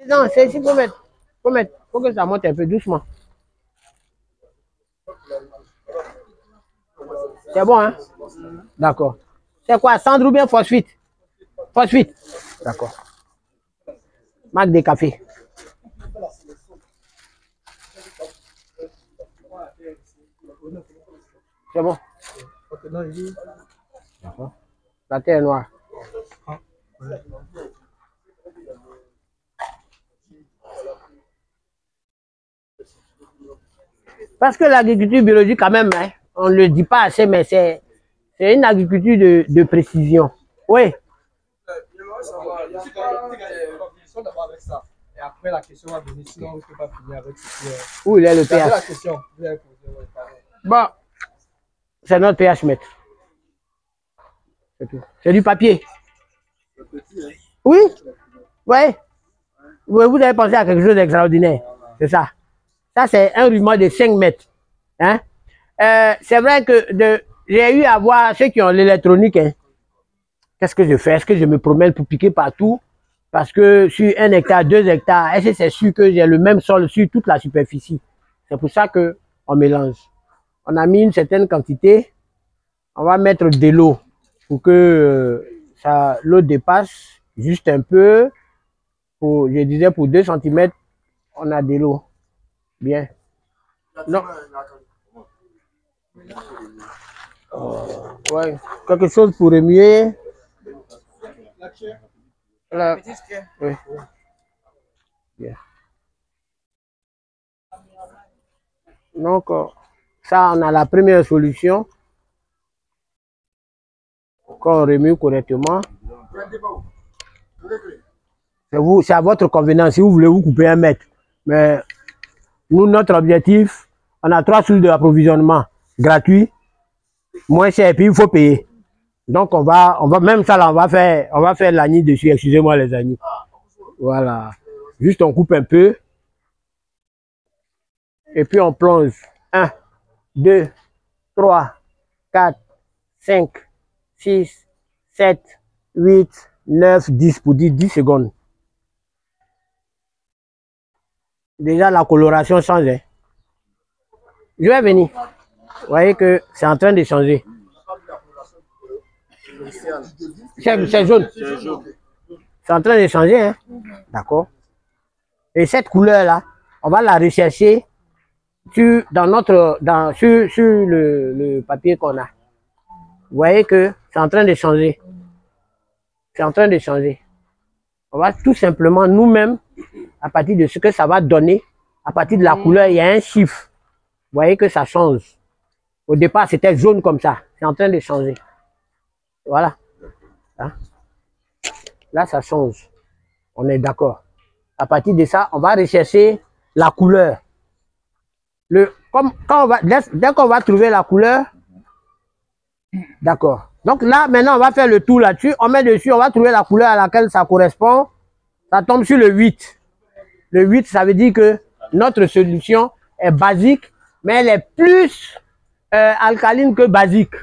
Non, c'est ici, faut mettre. Faut que ça monte un peu doucement. C'est bon, hein? D'accord. C'est quoi, cendre ou bien phosphite? Phosphite. D'accord. Marque des cafés. C'est bon. D'accord. La terre est noire. Parce que l'agriculture biologique, quand même, hein, on ne le dit pas assez, mais c'est une agriculture de précision. Oui. Et après, la question va venir, sinon on ne peut pas finir avec ce Où il est le pH? la question. Bon, c'est notre pH mètre. C'est tout. C'est du papier. Oui. Oui. Vous avez pensé à quelque chose d'extraordinaire. C'est ça. Ça, c'est un ruban de 5 mètres. Hein? C'est vrai que j'ai eu à voir ceux qui ont l'électronique. Hein. Qu'est-ce que je fais? Est-ce que je me promène pour piquer partout? Parce que sur 1 hectare, 2 hectares, est-ce que c'est sûr que j'ai le même sol sur toute la superficie? C'est pour ça qu'on mélange. On a mis une certaine quantité. On va mettre de l'eau pour que l'eau dépasse juste un peu. Je disais pour 2 cm, on a de l'eau. Bien. Non. Ouais. Quelque chose pour remuer. Là. Oui. Bien. Donc, ça, on a la première solution. Qu'on remue correctement. C'est à votre convenance. Si vous voulez, vous coupez 1 mètre. Mais nous, notre objectif, on a 3 sources d'approvisionnement gratuit, moins cher, et puis il faut payer. Donc, on va même ça, là, on va faire l'agneau dessus. Excusez-moi, les agneaux. Voilà. Juste, on coupe un peu. Et puis, on plonge. 1, 2, 3, 4, 5, 6, 7, 8, 9, 10 pour 10 secondes. Déjà, la coloration change. Hein. Je vais venir. Vous voyez que c'est en train de changer. C'est jaune. C'est en train de changer. Hein. D'accord. Et cette couleur-là, on va la rechercher sur le papier qu'on a. Vous voyez que c'est en train de changer. C'est en train de changer. On va tout simplement nous-mêmes, à partir de ce que ça va donner, à partir de la couleur, il y a un chiffre. Vous voyez que ça change. Au départ, c'était jaune comme ça. C'est en train de changer. Voilà. Là, ça change. On est d'accord. À partir de ça, on va rechercher la couleur. Dès qu'on va trouver la couleur, d'accord. Donc là, maintenant, on va faire le tour là-dessus. On met dessus, on va trouver la couleur à laquelle ça correspond. Ça tombe sur le 8. Le 8, ça veut dire que notre solution est basique, mais elle est plus alcaline que basique.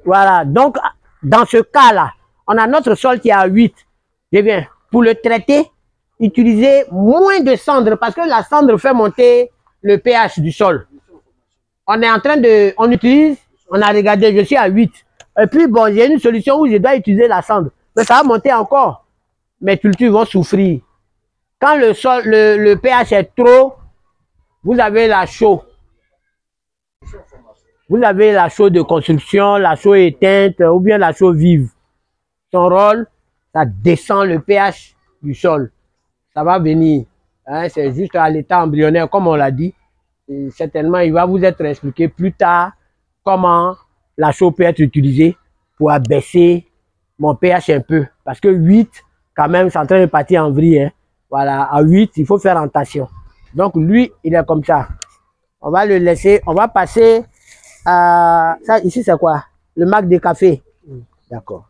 Voilà. Donc, dans ce cas-là, on a notre sol qui est à 8. Eh bien, pour le traiter, utilisez moins de cendre parce que la cendre fait monter le pH du sol. On est en train de... on a regardé, je suis à 8. Et puis, bon, j'ai une solution où je dois utiliser la cendre. Mais ça va monter encore. Mes cultures vont souffrir. Quand le pH est trop, vous avez la chaux. Vous avez la chaux de construction, la chaux éteinte ou bien la chaux vive. Son rôle, ça descend le pH du sol. Ça va venir. Hein, c'est juste à l'état embryonnaire, comme on l'a dit. Et certainement, il va vous être expliqué plus tard comment la chaux peut être utilisée pour abaisser mon pH un peu. Parce que 8, quand même, c'est en train de partir en vrille. Hein. Voilà, à 8, il faut faire attention. Donc, lui, il est comme ça. On va le laisser. On va passer à... Ça, ici, c'est quoi? Le marc de café. D'accord.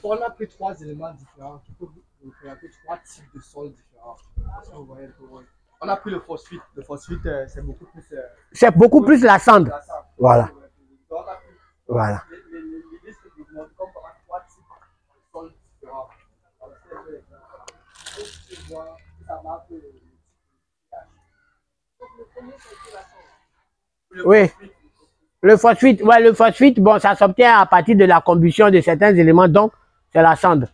On a pris 3 éléments différents qui peuvent vous présenter 3 types de sols différents. On a pris le phosphite. Le phosphite, c'est beaucoup plus... c'est beaucoup plus la cendre. Voilà. Voilà. L'idée, c'est de vous montrer comment 3 types de sols différents. voir si ça marque Oui. Le phosphite, ouais, le phosphite, bon, ça s'obtient à partir de la combustion de certains éléments, donc c'est la cendre.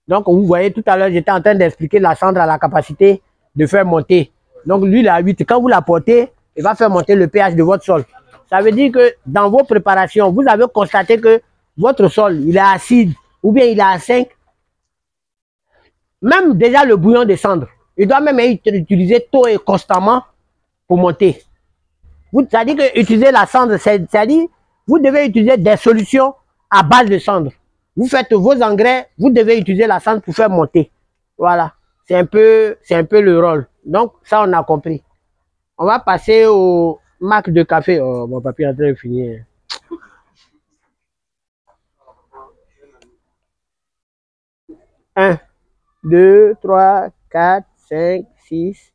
Donc, vous voyez, tout à l'heure, j'étais en train d'expliquer la cendre a la capacité de faire monter. Donc, l'huile à 8, quand vous la portez, il va faire monter le pH de votre sol. Ça veut dire que dans vos préparations, vous avez constaté que votre sol, il est acide ou bien il est à 5. Même déjà le bouillon de cendre, il doit même être utilisé tôt et constamment pour monter. C'est-à-dire que utiliser la cendre, c'est-à-dire vous devez utiliser des solutions à base de cendre. Vous faites vos engrais, vous devez utiliser la cendre pour faire monter. Voilà, c'est un peu le rôle. Donc ça, on a compris. On va passer aux marques de café. Oh, mon papier est en train de finir. 1, 2, 3, 4, 5, 6,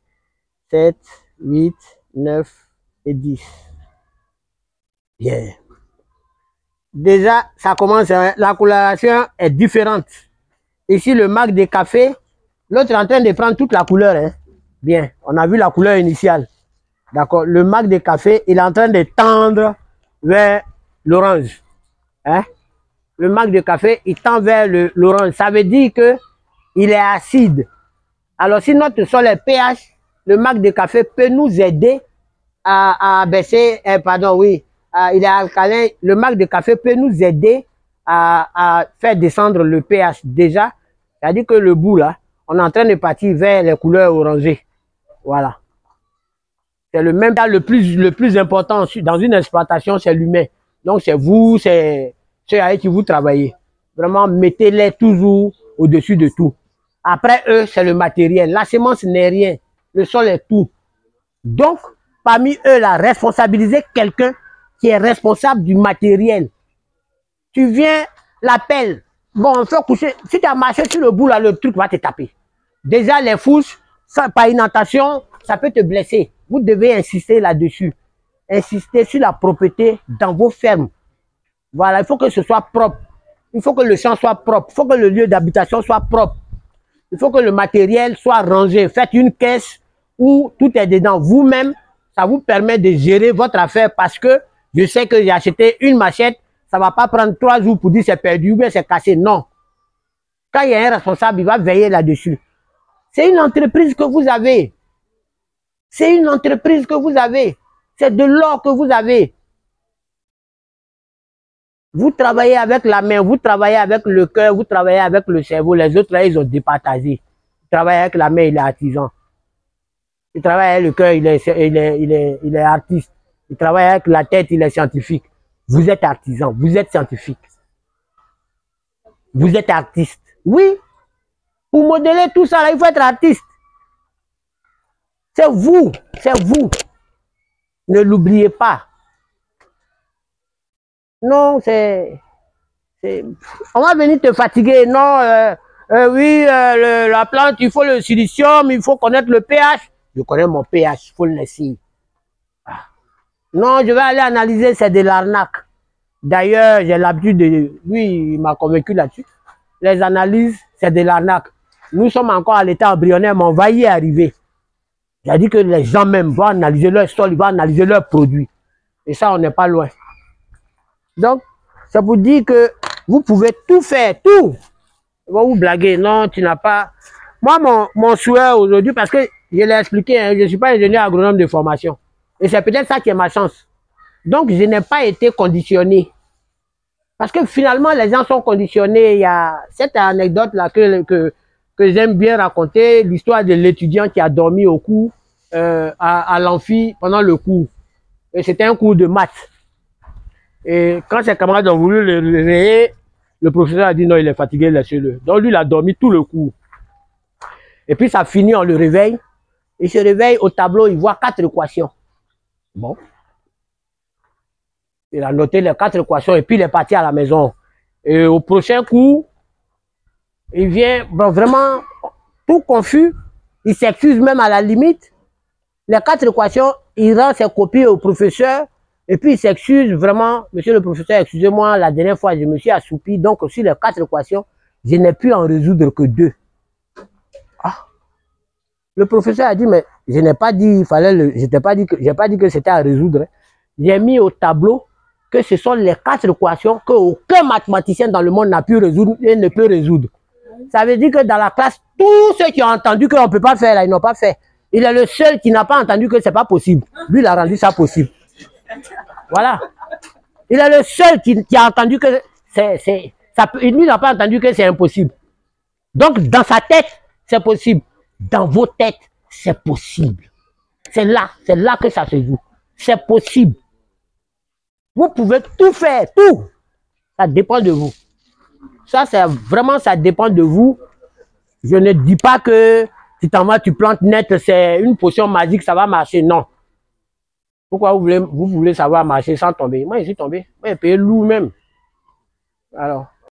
7, 8, 9 et 10. Bien. Déjà, ça commence, hein, la coloration est différente. Ici, le marque de café, l'autre est en train de prendre toute la couleur. Hein. Bien, on a vu la couleur initiale. D'accord. Le marque de café, il est en train de tendre vers l'orange. Hein? Le marque de café, il tend vers l'orange. Ça veut dire que il est acide. Alors, si notre sol est pH, le marque de café peut nous aider à baisser, il est alcalin. Le marque de café peut nous aider à faire descendre le pH déjà. C'est-à-dire que le bout là, on est en train de partir vers les couleurs orangées. Voilà. C'est le même cas le plus important dans une exploitation, c'est l'humain. Donc c'est vous, c'est ceux avec qui vous travaillez. Vraiment, mettez-les toujours au-dessus de tout. Après eux, c'est le matériel. La semence n'est rien. Le sol est tout. Donc, parmi eux, là, responsabiliser quelqu'un qui est responsable du matériel. Tu viens, la pelle. Bon, on fait coucher. Si tu as marché sur le bout, là, le truc va te taper. Déjà, les fourches, ça, par inattention, ça peut te blesser. Vous devez insister là-dessus. Insister sur la propreté dans vos fermes. Voilà, il faut que ce soit propre. Il faut que le champ soit propre. Il faut que le lieu d'habitation soit propre. Il faut que le matériel soit rangé. Faites une caisse où tout est dedans. Vous-même, ça vous permet de gérer votre affaire parce que je sais que j'ai acheté une machette, ça ne va pas prendre 3 jours pour dire c'est perdu ou bien c'est cassé. Non. Quand il y a un responsable, il va veiller là-dessus. C'est une entreprise que vous avez. C'est une entreprise que vous avez. C'est de l'or que vous avez. Vous travaillez avec la main, vous travaillez avec le cœur, vous travaillez avec le cerveau. Les autres, là, ils ont départagé. Ils travaillent avec la main, il est artisan. Il travaille avec le cœur, il est artiste. Il travaille avec la tête, il est scientifique. Vous êtes artisan, vous êtes scientifique. Vous êtes artiste. Oui. Pour modeler tout ça, là, il faut être artiste. C'est vous, c'est vous. Ne l'oubliez pas. Non, c'est... On va venir te fatiguer. Non, oui, la plante, il faut le silicium, il faut connaître le pH. Je connais mon pH, il faut le laisser. Ah. Non, je vais aller analyser, c'est de l'arnaque. D'ailleurs, j'ai l'habitude de... Lui, il m'a convaincu là-dessus. Les analyses, c'est de l'arnaque. Nous sommes encore à l'état embryonnaire, mais on va y arriver. J'ai dit que les gens même vont analyser leur sol, ils vont analyser leurs produits. Et ça, on n'est pas loin. Donc, ça vous dit que vous pouvez tout faire, tout. Ils vont vous blaguer. Non, tu n'as pas... Moi, mon souhait aujourd'hui, parce que je l'ai expliqué, hein, je ne suis pas ingénieur agronome de formation. Et c'est peut-être ça qui est ma chance. Donc, je n'ai pas été conditionné. Parce que finalement, les gens sont conditionnés. Il y a cette anecdote-là que j'aime bien raconter, l'histoire de l'étudiant qui a dormi au cours, à l'amphi pendant le cours. Et c'était un cours de maths. Et quand ses camarades ont voulu le réveiller, le professeur a dit non, il est fatigué, laissez-le. Donc lui, il a dormi tout le cours. Et puis ça finit, on le réveille. Il se réveille au tableau, il voit 4 équations. Bon. Il a noté les 4 équations et puis il est parti à la maison. Et au prochain cours, il vient vraiment tout confus. Il s'excuse même à la limite. Les 4 équations, il rend ses copies au professeur. Et puis il s'excuse vraiment. Monsieur le professeur, excusez-moi, la dernière fois, je me suis assoupi. Donc sur les 4 équations, je n'ai pu en résoudre que 2. Ah. Le professeur a dit, mais je n'ai pas dit, il fallait le, je t'ai pas dit que, j'ai pas dit que c'était à résoudre. J'ai mis au tableau que ce sont les 4 équations qu'aucun mathématicien dans le monde n'a pu résoudre et ne peut résoudre. Ça veut dire que dans la classe, tous ceux qui ont entendu qu'on ne peut pas faire, là, ils n'ont pas fait. Il est le seul qui n'a pas entendu que ce n'est pas possible. Lui, il a rendu ça possible. Voilà. Il est le seul qui a entendu que lui n'a pas entendu que c'est impossible. Donc, dans sa tête, c'est possible. Dans vos têtes, c'est possible. C'est là que ça se joue. C'est possible. Vous pouvez tout faire, tout. Ça dépend de vous. Ça, c'est vraiment, ça dépend de vous. Je ne dis pas que si t'en vas, tu plantes net, c'est une potion magique, ça va marcher. Non. Pourquoi vous voulez savoir marcher sans tomber? Moi, je suis tombé. Moi, j'ai payé lourd même. Alors.